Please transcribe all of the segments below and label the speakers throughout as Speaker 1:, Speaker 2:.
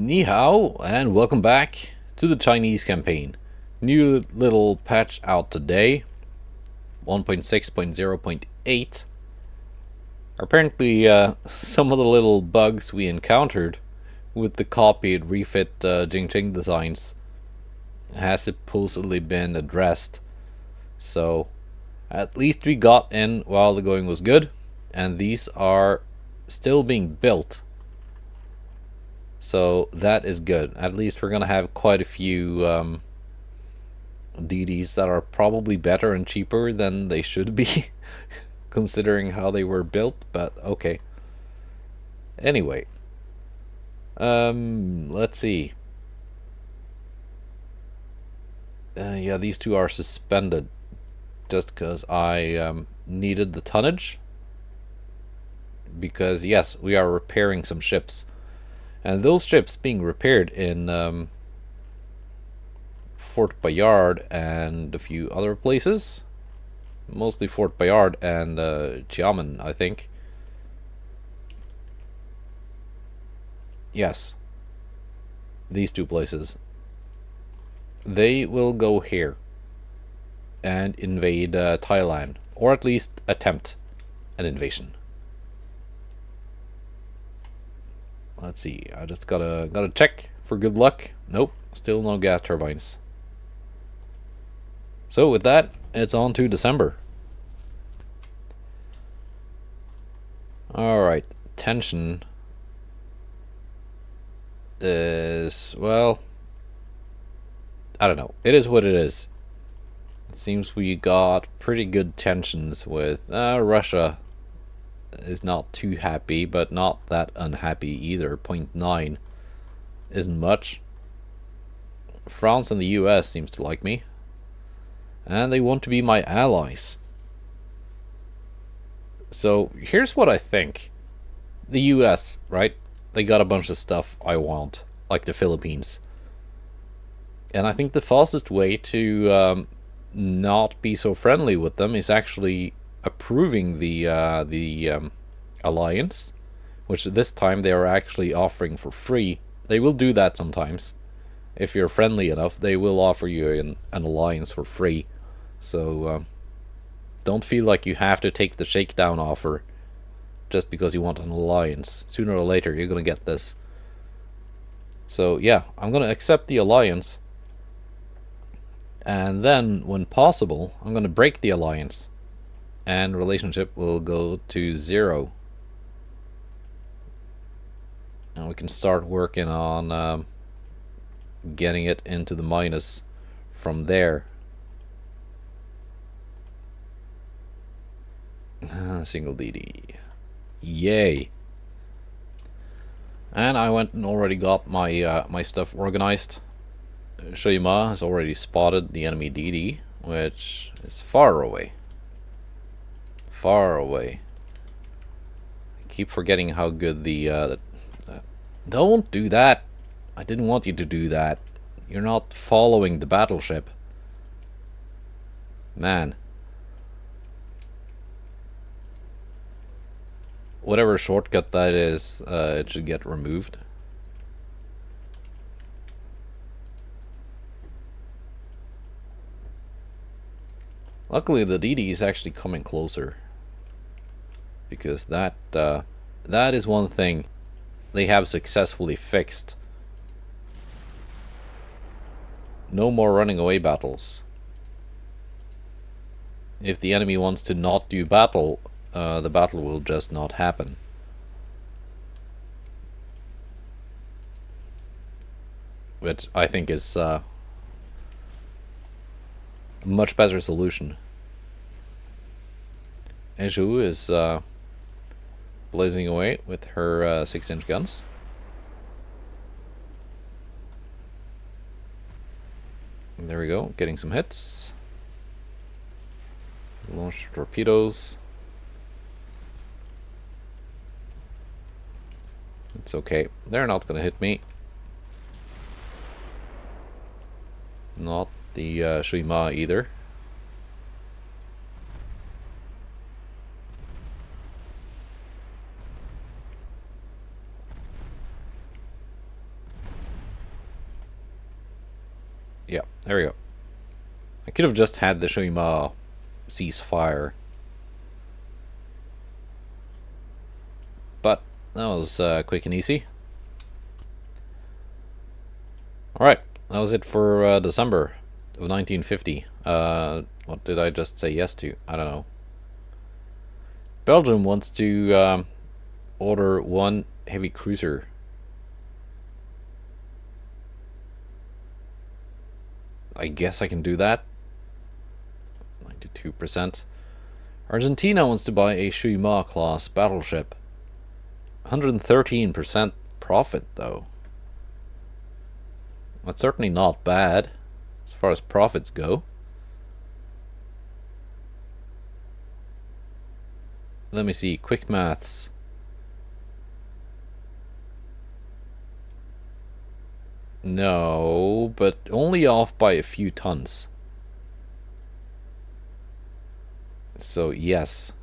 Speaker 1: Ni hao, and welcome back to the Chinese campaign. New little patch out today, 1.6.0.8. Apparently, some of the little bugs we encountered with the copied refit Jing Jing designs has supposedly been addressed. So, at least we got in while the going was good, and these are still being built. So that is good. At least we're gonna have quite a few DDs that are probably better and cheaper than they should be, considering how they were built. But okay. Anyway, let's see. Yeah, these two are suspended, just because I needed the tonnage. Because yes, we are repairing some ships. And those ships being repaired in Fort Bayard and a few other places. Mostly Fort Bayard and Xiamen, I think. Yes. These two places. They will go here and invade Thailand. Or at least attempt an invasion. Let's see, I just gotta check for good luck. Nope, still no gas turbines. So with that, it's on to December. Alright, tension is, well, I don't know. It is what it is. It seems we got pretty good tensions with Russia. Is not too happy, but not that unhappy either. 0.9 isn't much. France and the US seems to like me, and they want to be my allies. So here's what I think. The US, right? They got a bunch of stuff I want, like the Philippines. And I think the fastest way to not be so friendly with them is actually approving the alliance, which this time they are actually offering for free. They will do that sometimes. If you're friendly enough, they will offer you an alliance for free. So don't feel like you have to take the shakedown offer just because you want an alliance. Sooner or later, you're going to get this. So yeah, I'm going to accept the alliance. And then, when possible, I'm going to break the alliance. And relationship will go to 0. And we can start working on getting it into the minus from there. Single DD. Yay. And I went and already got my my stuff organized. Shoyama has already spotted the enemy DD, which is far away. Far away. I keep forgetting how good the don't do that. I didn't want you to do that. You're not following the battleship. Man. Whatever shortcut that is, it should get removed. Luckily, the DD is actually coming closer. Because that is one thing they have successfully fixed. No more running away battles. If the enemy wants to not do battle, the battle will just not happen. Which I think is a much better solution. Eju is blazing away with her 6-inch guns. And there we go, getting some hits. Launch torpedoes. It's okay, they're not gonna hit me. Not the Shima either. Yeah, there we go. I could have just had the Shima ceasefire, but that was quick and easy. Alright, that was it for December of 1950. What did I just say yes to? I don't know. Belgium wants to order one heavy cruiser. I guess I can do that. 92%. Argentina wants to buy a Shima class battleship. 113% profit though. That's certainly not bad as far as profits go. Let me see, quick maths. No, but only off by a few tons. So yes.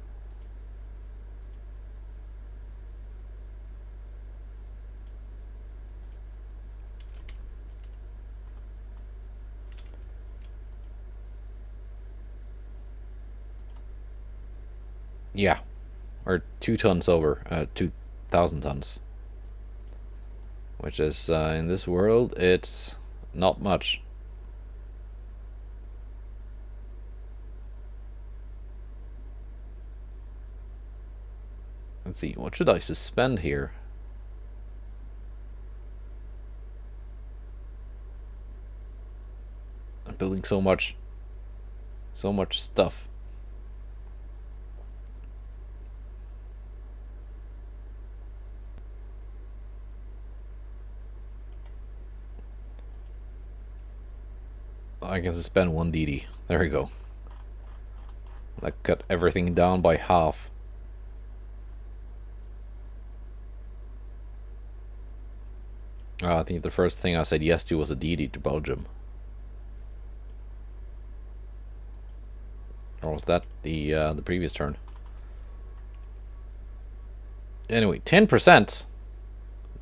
Speaker 1: Yeah. Or 2 tons over, 2,000 tons. Which is, in this world, it's not much. Let's see, what should I suspend here? I'm building so much stuff. I can suspend 1 DD. There we go. That cut everything down by half. I think the first thing I said yes to was a DD to Belgium. Or was that the previous turn? Anyway, 10%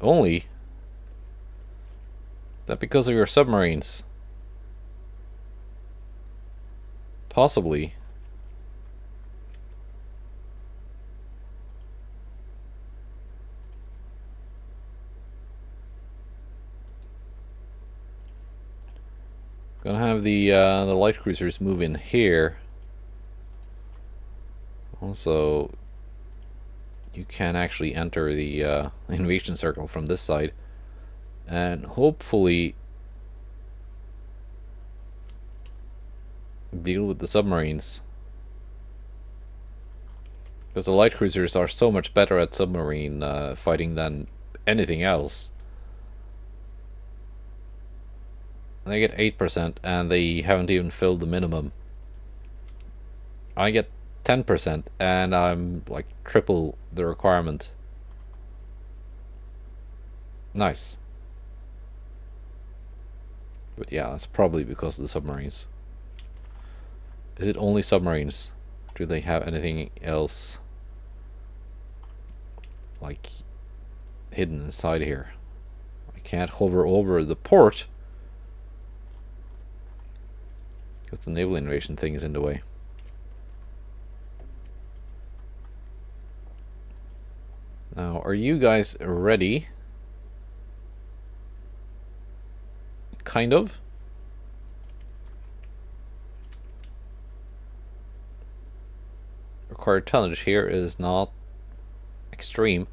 Speaker 1: only. Is that because of your submarines? Possibly. Gonna have the light cruisers move in here. Also, you can actually enter the invasion circle from this side, and hopefully deal with the submarines, because the light cruisers are so much better at submarine fighting than anything else. They get 8% and they haven't even filled the minimum. I get 10% and I'm like triple the requirement. Nice. But yeah, that's probably because of the submarines. Is it only submarines? Do they have anything else like hidden inside here? I can't hover over the port because the naval invasion thing is in the way. Now, are you guys ready? Kind of. Required tonnage here is not extreme.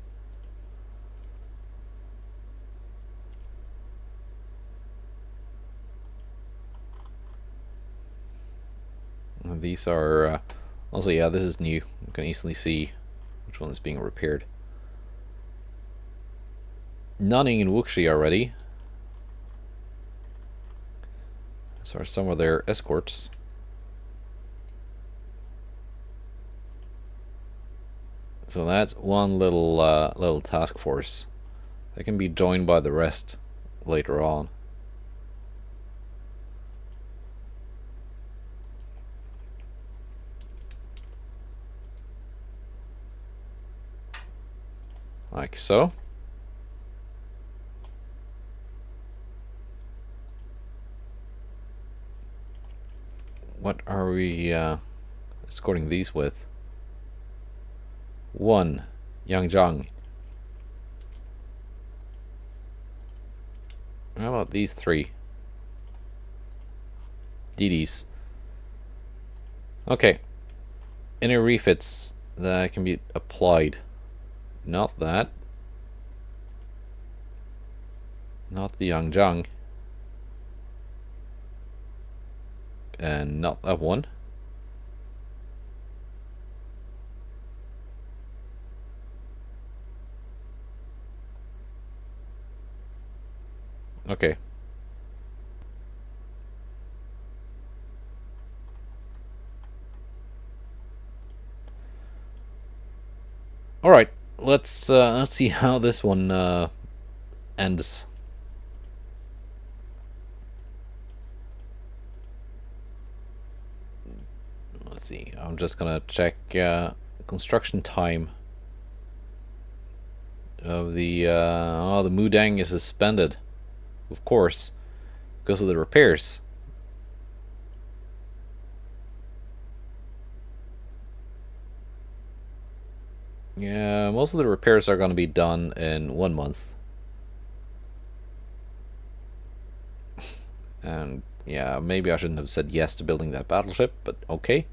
Speaker 1: And these are also, yeah, this is new. You can easily see which one is being repaired. Nanning and Wuxi are ready. So are some of their escorts. So that's one little task force. They can be joined by the rest later on. Like so. What are we escorting these with? 1. Yangjiang. How about these 3? DDs. Okay. Any refits that can be applied? Not that. Not the Yangjiang. And not that one. Okay. All right. Let's see how this one ends. Let's see. I'm just gonna check construction time of the oh, the Mudang is suspended, of course, because of the repairs. Yeah, most of the repairs are going to be done in 1 month. And yeah, maybe I shouldn't have said yes to building that battleship, but okay.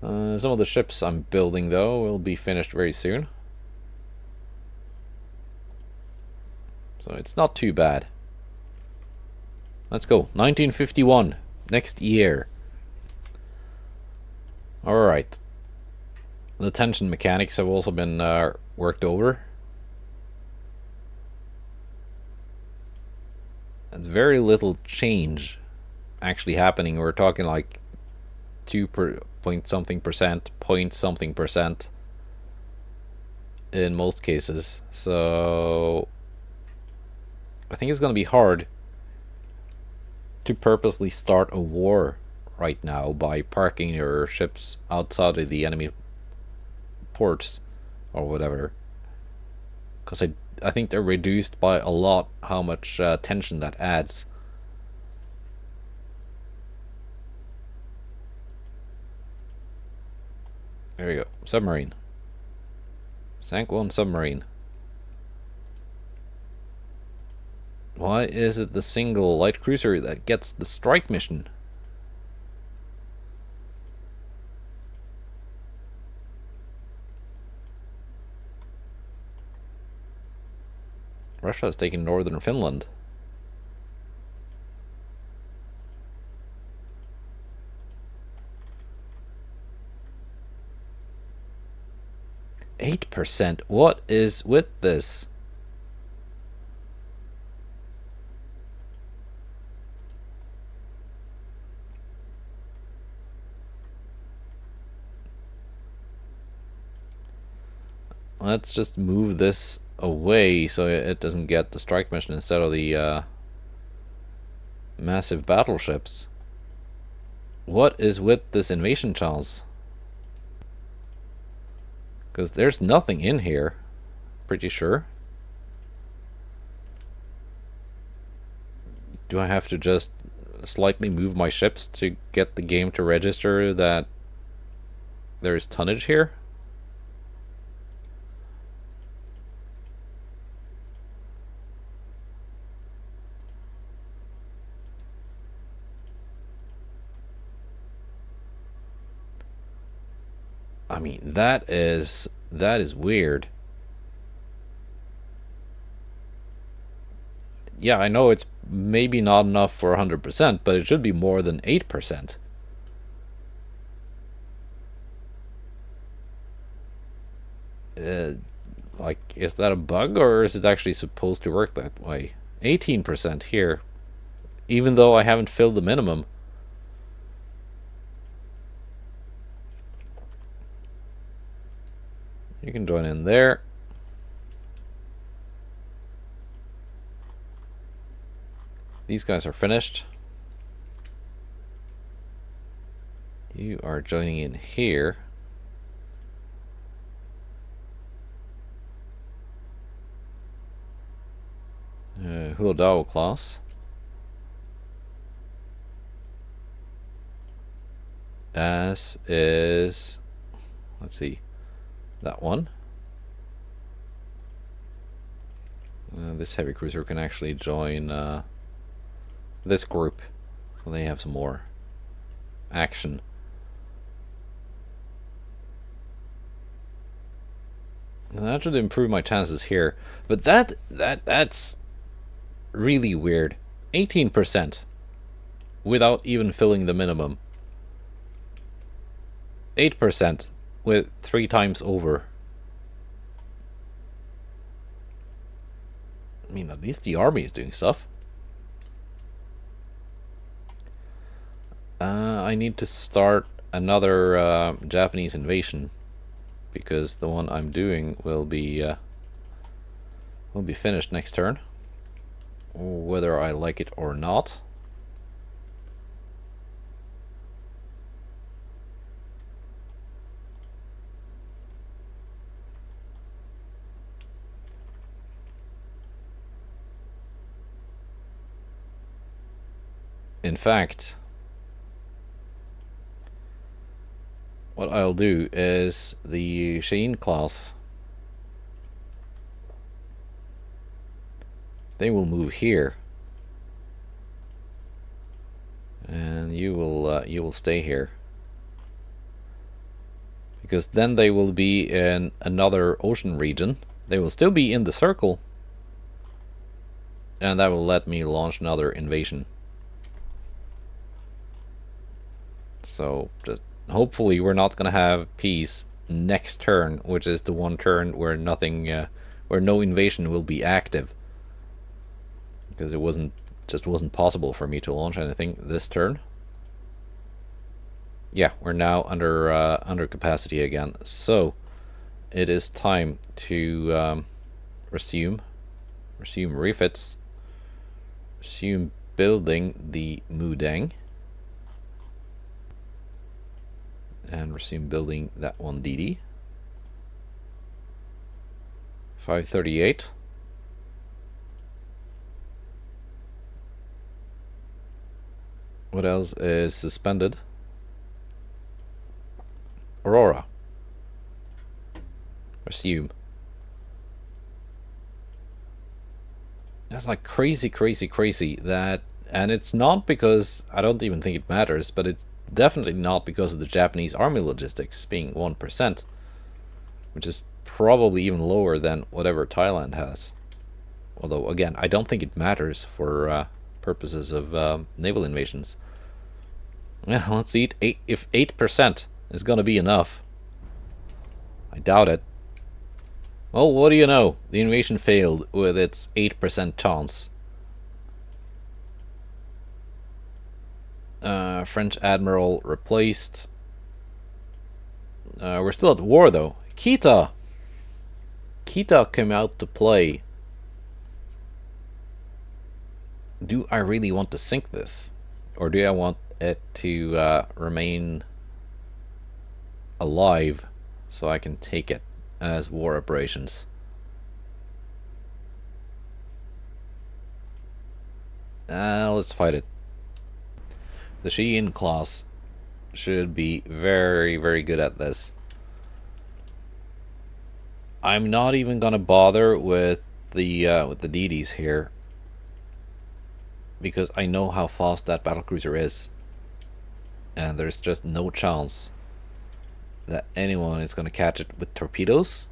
Speaker 1: Some of the ships I'm building, though, will be finished very soon. So it's not too bad. Let's go. 1951. Next year. Alright. The tension mechanics have also been worked over. There's very little change actually happening. We're talking like 2 point something percent, point something percent in most cases. So I think it's going to be hard to purposely start a war right now by parking your ships outside of the enemy ports or whatever, because I think they're reduced by a lot how much tension that adds. There we go. Submarine. Sank 1 submarine. Why is it the single light cruiser that gets the strike mission? Russia has taken northern Finland. %. What is with this? Let's just move this away so it doesn't get the strike mission instead of the massive battleships. What is with this invasion, Charles? Because there's nothing in here, pretty sure. Do I have to just slightly move my ships to get the game to register that there's tonnage here? I mean, that is weird. Yeah, I know it's maybe not enough for 100%, but it should be more than 8%. Like, is that a bug, or is it actually supposed to work that way? 18% here, even though I haven't filled the minimum. You can join in there. These guys are finished. You are joining in here. Hulodao class. as is, let's see, that one. This heavy cruiser can actually join this group. They have some more action. That should improve my chances here, but that's really weird. 18% without even filling the minimum. 8% with 3 times over. I mean, at least the army is doing stuff. I need to start another Japanese invasion, because the one I'm doing will be finished next turn, whether I like it or not. In fact, what I'll do is the Shein class, they will move here, and you will stay here, because then they will be in another ocean region. They will still be in the circle, and that will let me launch another invasion. So just hopefully we're not gonna have peace next turn, which is the one turn where nothing, where no invasion will be active, because it wasn't possible for me to launch anything this turn. Yeah, we're now under capacity again, so it is time to resume refits, resume building the Mudang, and resume building that one DD. 538. What else is suspended? Aurora. Resume. That's like crazy that, and it's not because I don't even think it matters, but it's definitely not because of the Japanese army logistics being 1%, which is probably even lower than whatever Thailand has. Although again, I don't think it matters for purposes of naval invasions. Yeah, let's see if 8% is gonna be enough. I doubt it. Well, what do you know? The invasion failed with its 8% chance. French Admiral replaced. We're still at war though. Kita came out to play. Do I really want to sink this? Or do I want it to remain alive so I can take it as war operations? Let's fight it. The Shein class should be very good at this. I'm not even gonna bother with the DDs here, because I know how fast that battlecruiser is, and there's just no chance that anyone is gonna catch it with torpedoes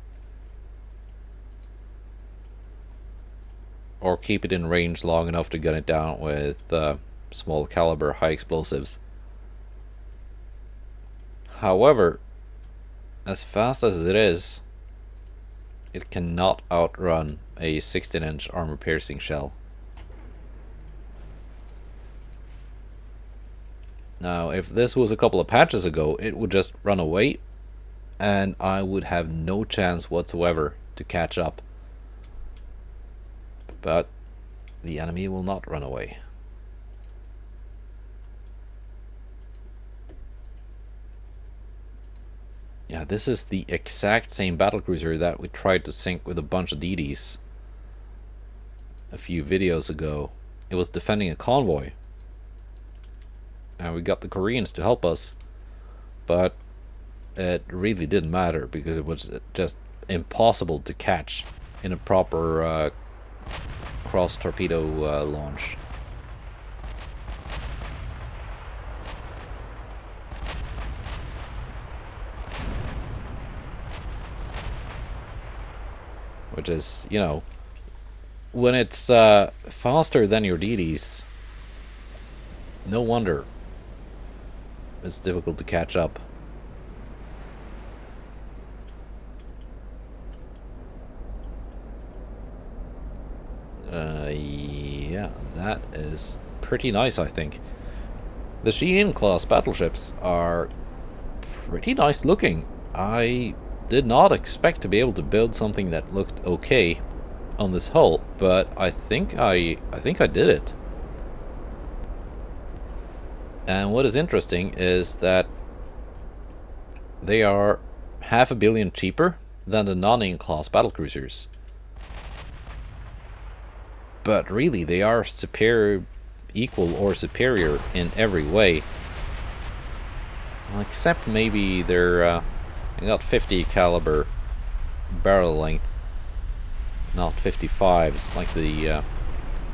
Speaker 1: or keep it in range long enough to gun it down with small caliber high explosives. However, as fast as it is, it cannot outrun a 16-inch armor piercing shell. Now, if this was a couple of patches ago, it would just run away, and I would have no chance whatsoever to catch up. But the enemy will not run away. Yeah, this is the exact same battlecruiser that we tried to sink with a bunch of DDs a few videos ago. It was defending a convoy, and we got the Koreans to help us. but it really didn't matter because it was just impossible to catch in a proper cross torpedo launch. Which is, you know, when it's faster than your DDs, no wonder it's difficult to catch up. Yeah, that is pretty nice, I think. The Shein class battleships are pretty nice looking. I did not expect to be able to build something that looked okay on this hull, but I think I did it. And what is interesting is that they are $500 million cheaper than the non-in class battlecruisers. But really, they are superior, equal or superior in every way. Well, except maybe they're they got 50 caliber barrel length, not 55s like the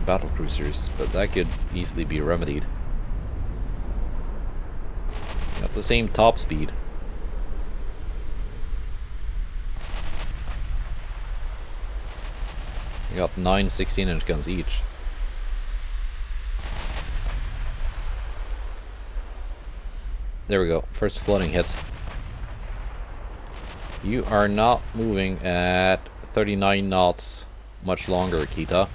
Speaker 1: battlecruisers, but that could easily be remedied. Got the same top speed. You got 9 16-inch guns each. There we go. First floating hit. You are not moving at 39 knots much longer, Kita.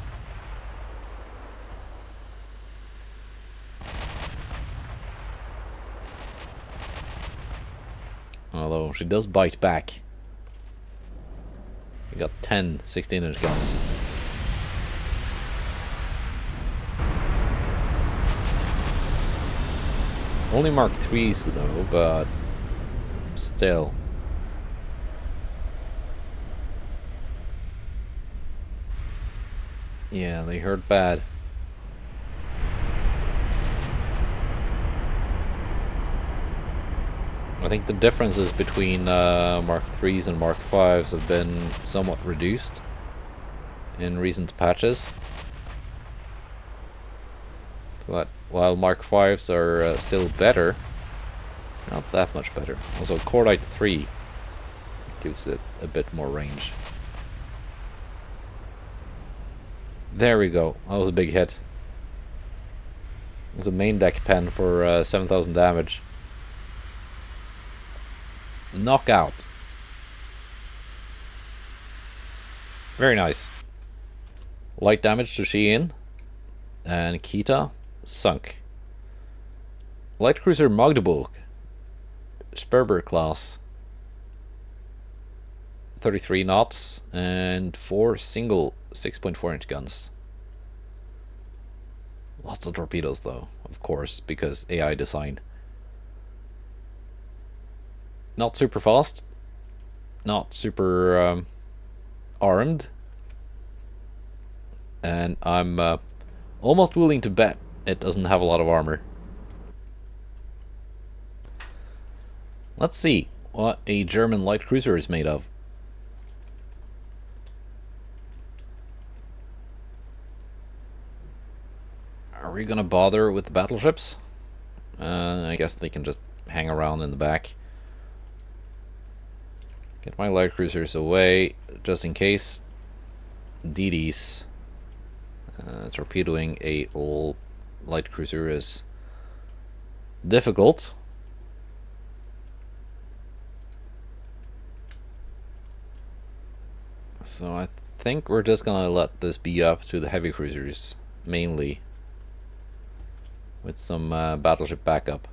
Speaker 1: Although she does bite back. You got 10 16-inch guns. Only Mark 3s though, but still. Yeah, they hurt bad. I think the differences between Mark 3s and Mark 5s have been somewhat reduced in recent patches. But while Mark 5s are still better, not that much better. Also, Cordite 3 gives it a bit more range. There we go. That was a big hit. It was a main deck pen for 7,000 damage. Knockout. Very nice. Light damage to Shein. And Kita sunk. Light cruiser Magdeburg. Sperber class. 33 knots and 4 single 6.4-inch guns. Lots of torpedoes though, of course, because AI design. Not super fast, not super armed, and I'm almost willing to bet it doesn't have a lot of armor. Let's see what a German light cruiser is made of. Are we gonna bother with the battleships? I guess they can just hang around in the back. Get my light cruisers away, just in case. DDs. Torpedoing a light cruiser is difficult. So I think we're just gonna let this be up to the heavy cruisers, mainly. With some battleship backup.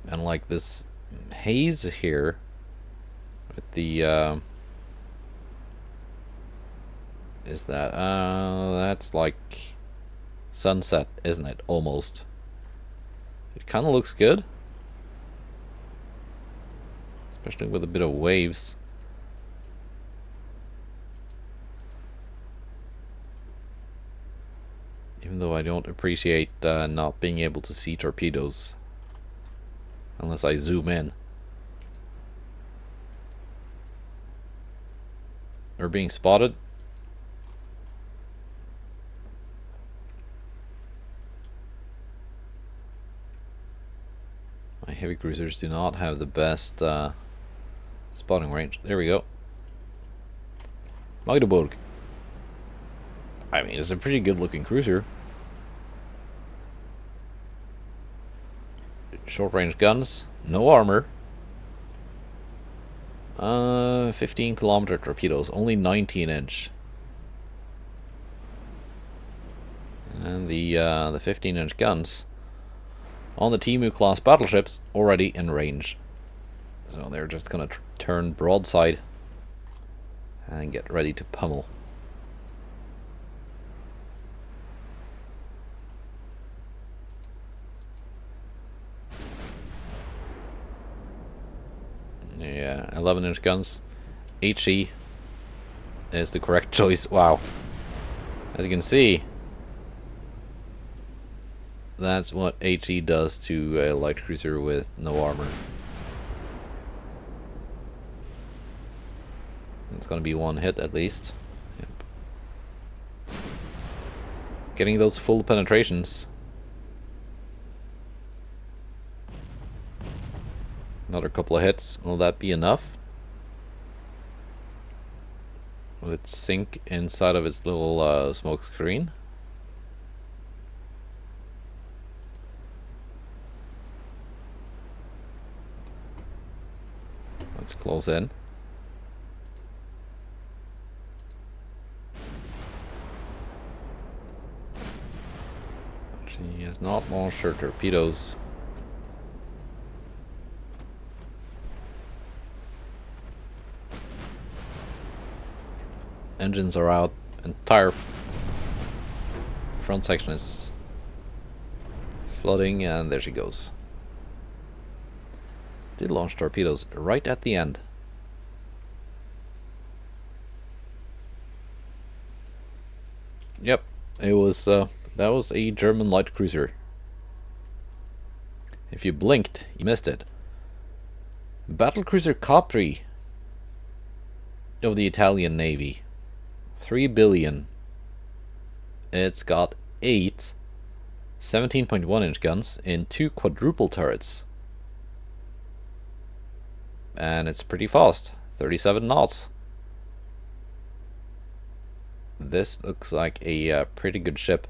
Speaker 1: And like this haze here with the is that that's like sunset, isn't it? Almost. It kind of looks good, especially with a bit of waves. Even though I don't appreciate not being able to see torpedoes. Unless I zoom in. We're being spotted. My heavy cruisers do not have the best spotting range. There we go. Magdeburg. I mean, it's a pretty good looking cruiser. Short range guns. No armor. 15-kilometer torpedoes. Only 19-inch. And the 15-inch guns on the Temu class battleships already in range. So they're just gonna turn broadside and get ready to pummel. Yeah, 11-inch guns. HE is the correct choice. Wow. As you can see, that's what HE does to a light cruiser with no armor. It's gonna be one hit at least. Yep. Getting those full penetrations. Another couple of hits. Will that be enough? Will it sink inside of its little smoke screen? Let's close in. She has not launched her torpedoes. Engines are out. Entire front section is flooding, and there she goes. Did launch torpedoes right at the end. Yep, it was that was a German light cruiser. If you blinked, you missed it. Battlecruiser Capri of the Italian Navy. 3 billion. It's got 8 17.1-inch guns in 2 quadruple turrets. And it's pretty fast. 37 knots. This looks like a pretty good ship.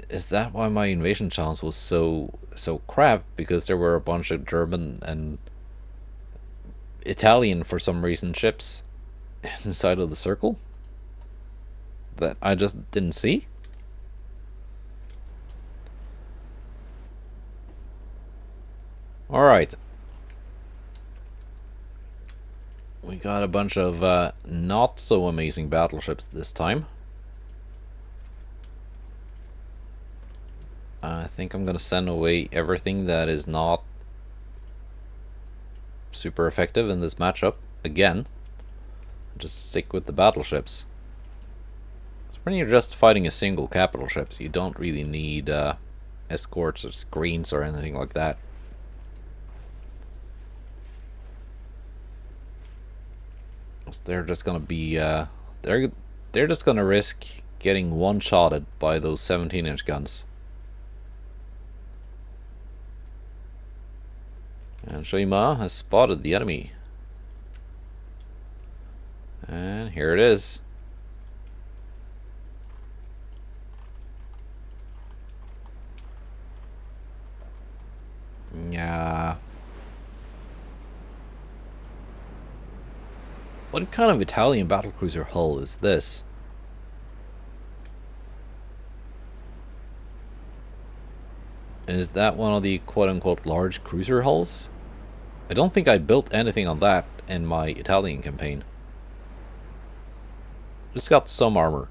Speaker 1: Is that why my invasion chance was so crap? Because there were a bunch of German and Italian, for some reason, ships inside of the circle that I just didn't see? Alright. We got a bunch of not so amazing battleships this time. I think I'm gonna send away everything that is not super effective in this matchup again. Just stick with the battleships. So when you're just fighting a single capital ships, you don't really need escorts or screens or anything like that. So they're just gonna be they're just gonna risk getting one-shotted by those 17-inch guns. And Shein has spotted the enemy. And here it is. Yeah. What kind of Italian battlecruiser hull is this? And is that one of the quote-unquote large cruiser hulls? I don't think I built anything on that in my Italian campaign. Just got some armor.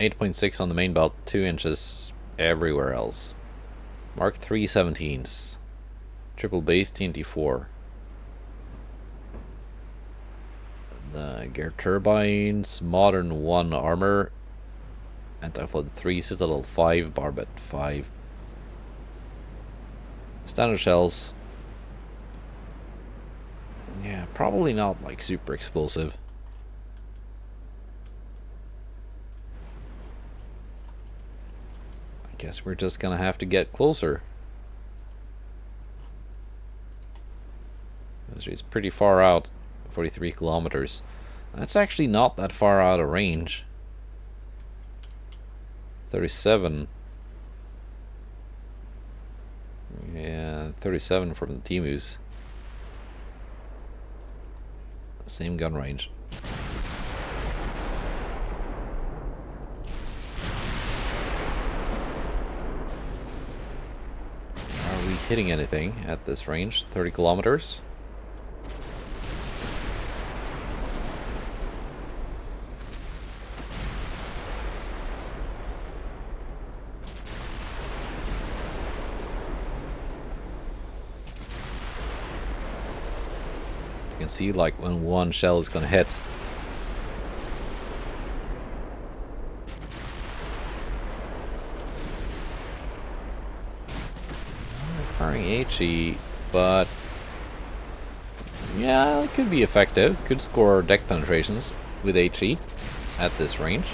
Speaker 1: 8.6 on the main belt, 2 inches everywhere else. Mark 3 17s. Triple base TNT4. Gear turbines, modern 1 armor, anti-flood 3, citadel 5, barbet 5. Standard shells. Yeah, probably not like super explosive. I guess we're just gonna have to get closer. She's pretty far out, 43 kilometers. That's actually not that far out of range. 37. Yeah, 37 from the Temus. Same gun range. Are we hitting anything at this range? 30 kilometers? You can see like when one shell is gonna hit. Firing HE, but yeah, it could be effective. Could score deck penetrations with HE at this range.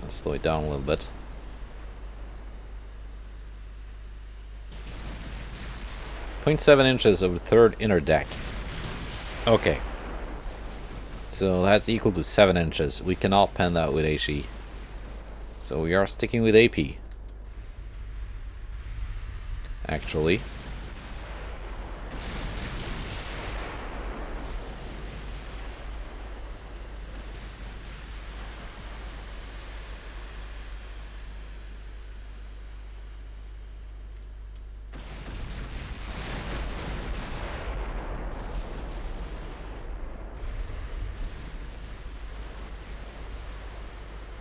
Speaker 1: Let's slow it down a little bit. .7 inches of the third inner deck. Okay. So that's equal to 7 inches. We cannot pen that with HE. So we are sticking with AP. Actually.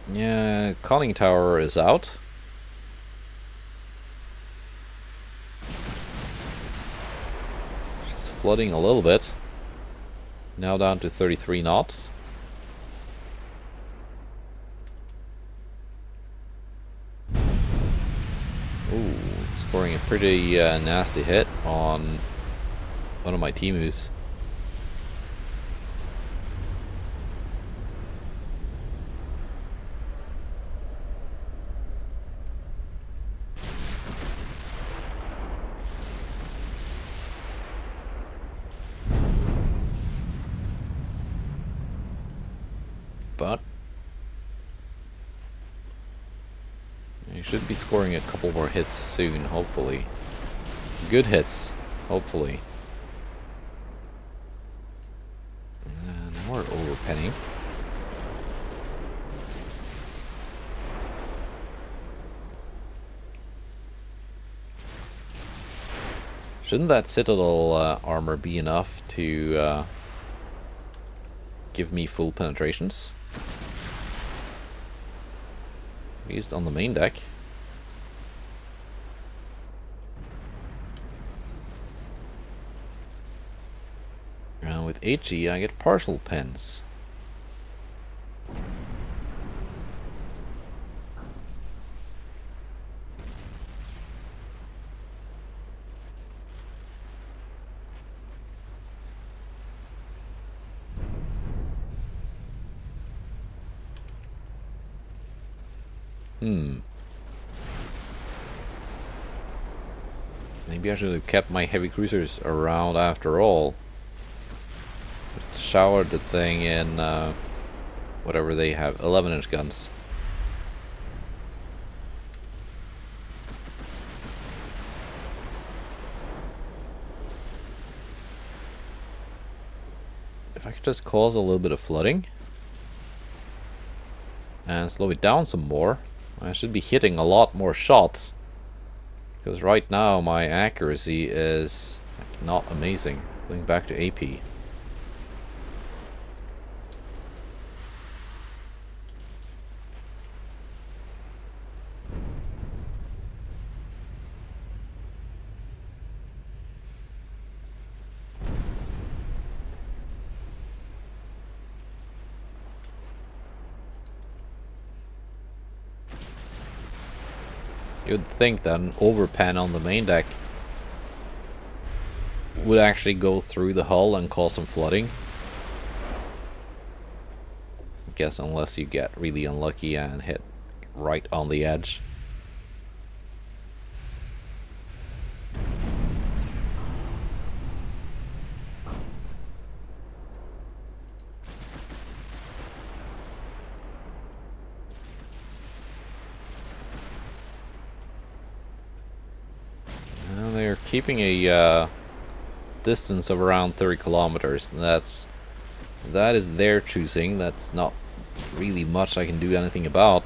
Speaker 1: Yeah, conning tower is out. She's flooding a little bit. Now down to 33 knots. Ooh, scoring a pretty nasty hit on one of my Temus. But you should be scoring a couple more hits soon, hopefully. Good hits, hopefully. Now we're overpenning. Shouldn't that citadel armor be enough to give me full penetrations? Used on the main deck. And with HE I get partial pens. Maybe I should have kept my heavy cruisers around after all. Showered the thing in whatever they have, 11-inch guns. If I could just cause a little bit of flooding and slow it down some more, I should be hitting a lot more shots. Because right now my accuracy is not amazing. Going back to AP. You'd think that an overpen on the main deck would actually go through the hull and cause some flooding. I guess unless you get really unlucky and hit right on the edge. Now they're keeping a distance of around 30 kilometers. That is their choosing. That's not really much I can do anything about.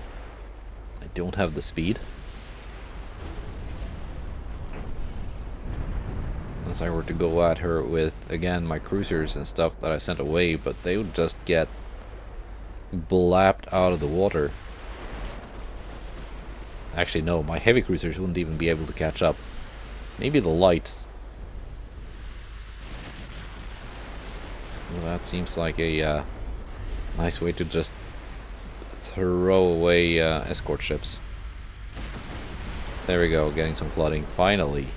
Speaker 1: I don't have the speed. Unless I were to go at her with, again, my cruisers and stuff that I sent away, but they would just get blapped out of the water. Actually, no, my heavy cruisers wouldn't even be able to catch up. Maybe the lights. Well, that seems like a nice way to just throw away escort ships. There we go, getting some flooding, finally.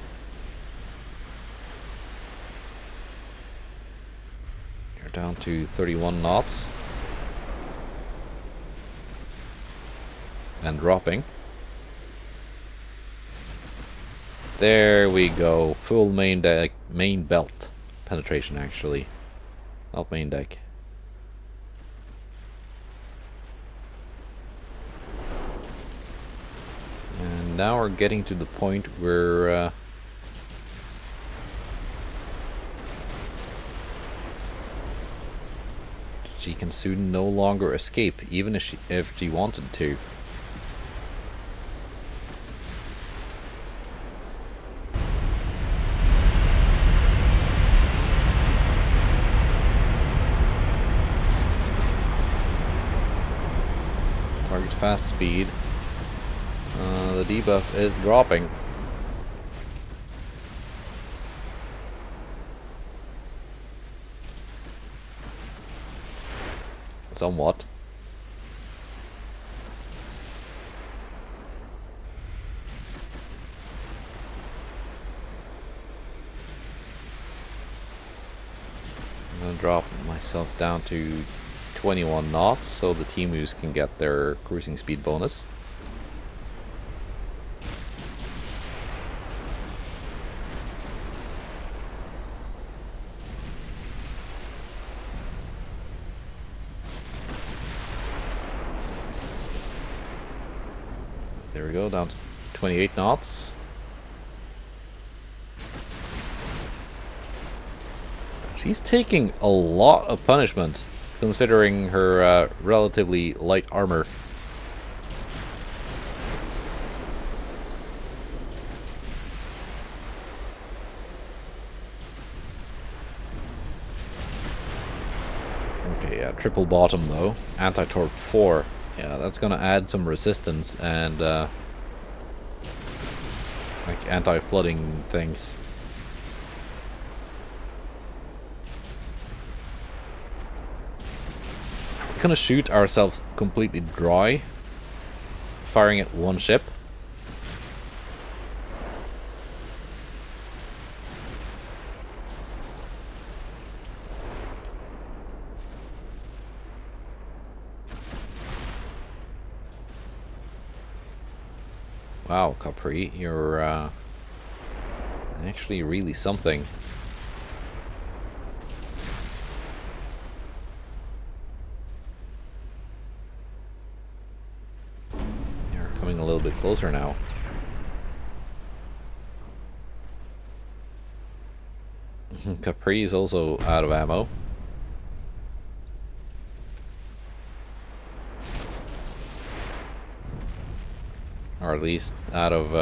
Speaker 1: You're down to 31 knots. And dropping. There we go, full main deck, main belt penetration actually. Not main deck. And now we're getting to the point where she can soon no longer escape, even if she wanted to. Target fast speed. The debuff is dropping. Somewhat. I'm gonna drop myself down to 21 knots so the Temus can get their cruising speed bonus. There we go, down to 28 knots. She's taking a lot of punishment, considering her relatively light armor. Okay, triple bottom though. Anti-torp 4. Yeah, that's gonna add some resistance and like anti-flooding things. We're gonna shoot ourselves completely dry, firing at one ship. Wow, Capri, you're actually really something. You're coming a little bit closer now. Capri is also out of ammo. Or at least out of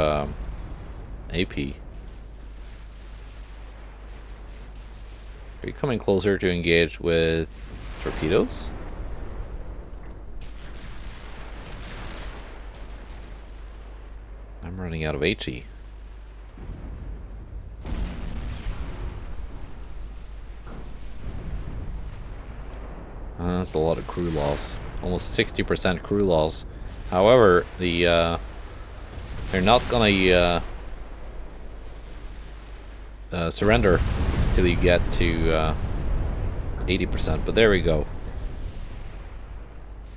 Speaker 1: AP. Are you coming closer to engage with torpedoes? I'm running out of HE. That's a lot of crew loss. Almost 60% crew loss. However, the They're not gonna surrender till you get to 80%, but there we go.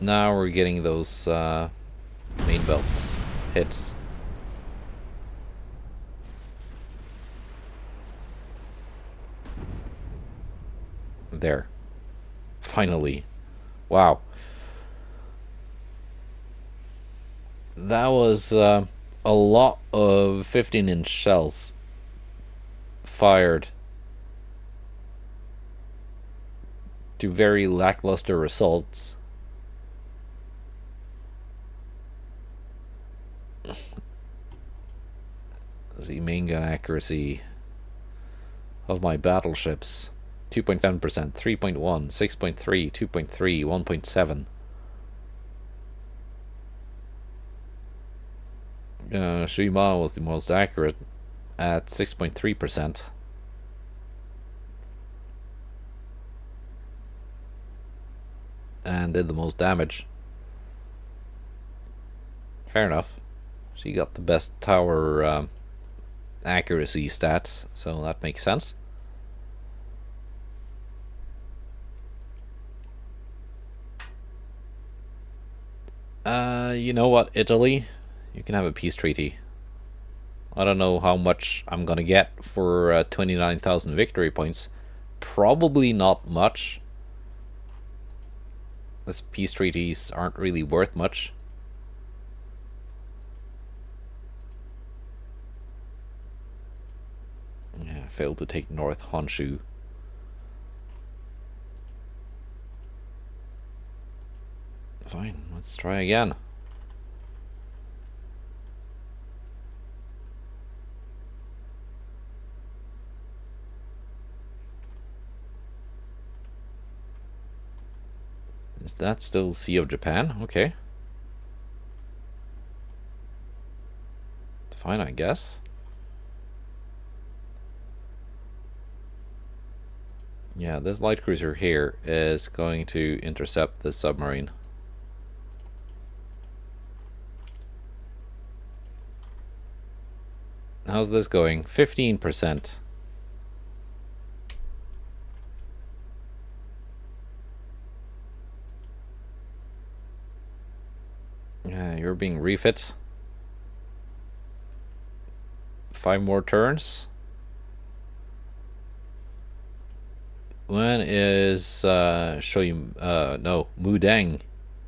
Speaker 1: Now we're getting those main belt hits. There. Finally. Wow. That was a lot of 15-inch shells fired to very lackluster results. The main gun accuracy of my battleships: 2.7%, 3.1, 6.3, 2.3, 1.7. Shima was the most accurate at 6.3%. And did the most damage. Fair enough. She got the best tower accuracy stats, so that makes sense. You know what, Italy? You can have a peace treaty. I don't know how much I'm gonna get for 29,000 victory points. Probably not much. These peace treaties aren't really worth much. Yeah, failed to take North Honshu. Fine, let's try again. Is that still Sea of Japan? Okay. Fine, I guess. Yeah, this light cruiser here is going to intercept the submarine. How's this going? 15%. Yeah, you're being refit. 5 more turns. When is Mudang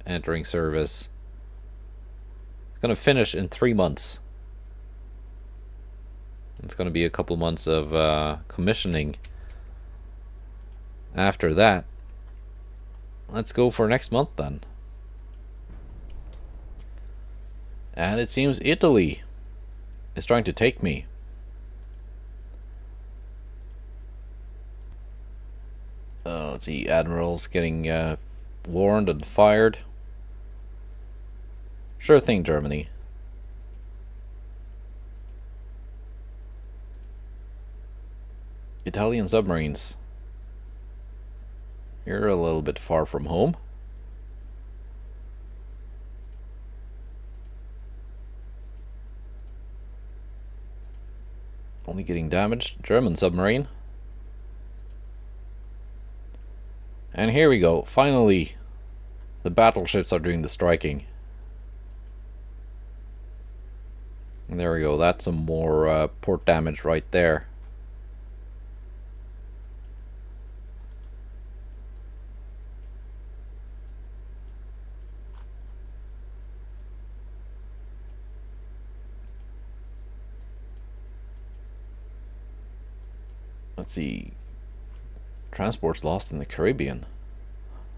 Speaker 1: entering service? It's gonna finish in 3 months. It's gonna be a couple months of commissioning. After that, let's go for next month then. And it seems Italy is trying to take me. Let's see, admirals getting warned and fired. Sure thing, Germany. Italian submarines. You're a little bit far from home. Only getting damaged. German submarine. And here we go. Finally, the battleships are doing the striking. And there we go. That's some more port damage right there. Let's see. Transports lost in the Caribbean.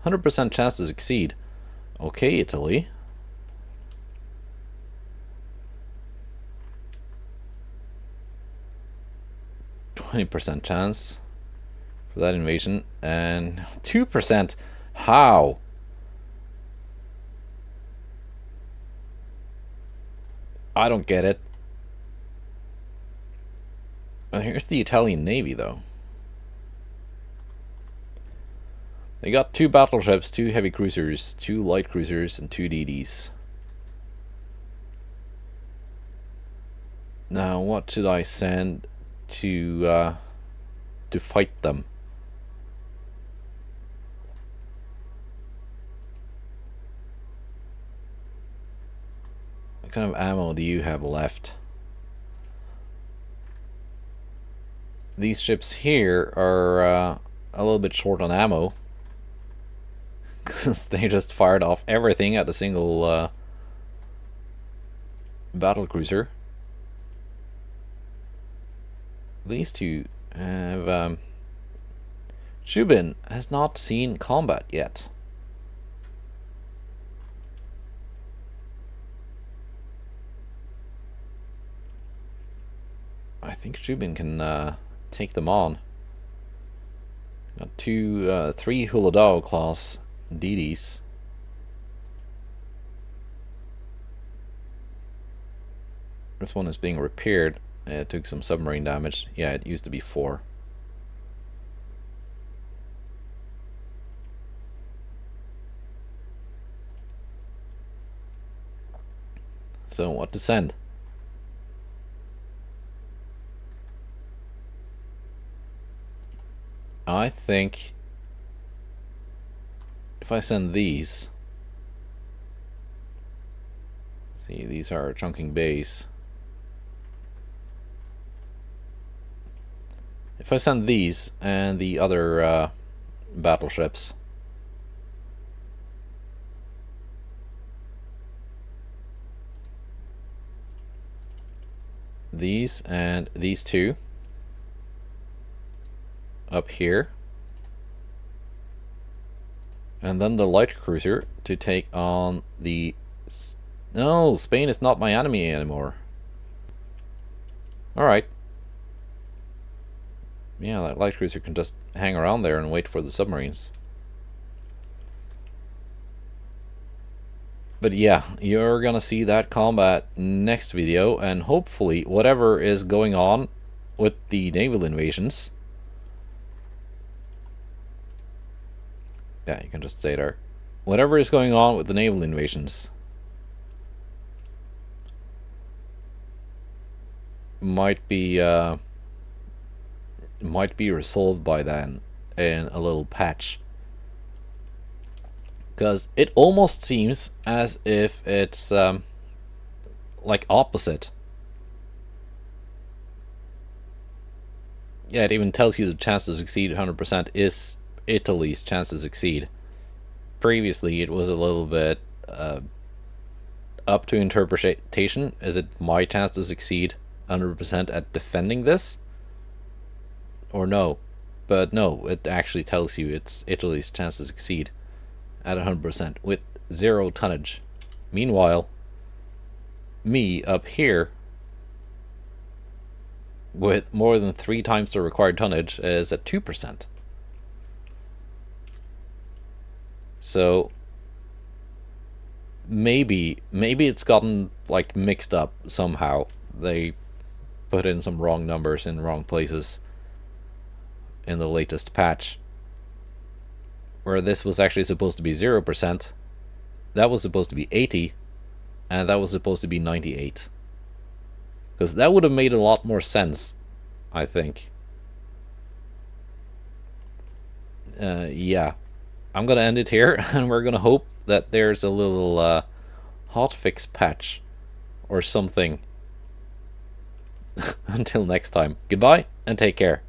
Speaker 1: 100% chance to succeed. Okay, Italy. %20 chance for that invasion. And 2%. How? I don't get it. Well, here's the Italian Navy, though. They got 2 battleships, 2 heavy cruisers, 2 light cruisers, and 2 DDs. Now, what should I send to fight them? What kind of ammo do you have left? These ships here are a little bit short on ammo because they just fired off everything at a single battlecruiser. These two have Shubin has not seen combat yet. I think Shubin can take them on. Got three Huladao class DDs. This one is being repaired. It took some submarine damage. Yeah, it used to be 4. So what to send? I think if I send these, see, these are chunking bays. If I send these and the other battleships, these and these two up here, and then the light cruiser to take on the... No, Spain is not my enemy anymore. Alright. Yeah, that light cruiser can just hang around there and wait for the submarines. But yeah, you're gonna see that combat next video, and hopefully whatever is going on with the naval invasions... Yeah, you can just stay there. Whatever is going on with the naval invasions might be resolved by then in a little patch. Because it almost seems as if it's like opposite. Yeah, it even tells you the chance to succeed 100% is Italy's chance to succeed. Previously it was a little bit up to interpretation. Is it my chance to succeed 100% at defending this? Or no? But no, it actually tells you it's Italy's chance to succeed at 100% with 0 tonnage. Meanwhile, me up here with more than 3 times the required tonnage is at 2%. So maybe it's gotten like mixed up somehow. They put in some wrong numbers in wrong places in the latest patch, where this was actually supposed to be 0%, that was supposed to be 80, and that was supposed to be 98. Because that would have made a lot more sense, I think. Yeah. I'm gonna end it here, and we're gonna hope that there's a little hotfix patch or something. Until next time, goodbye and take care.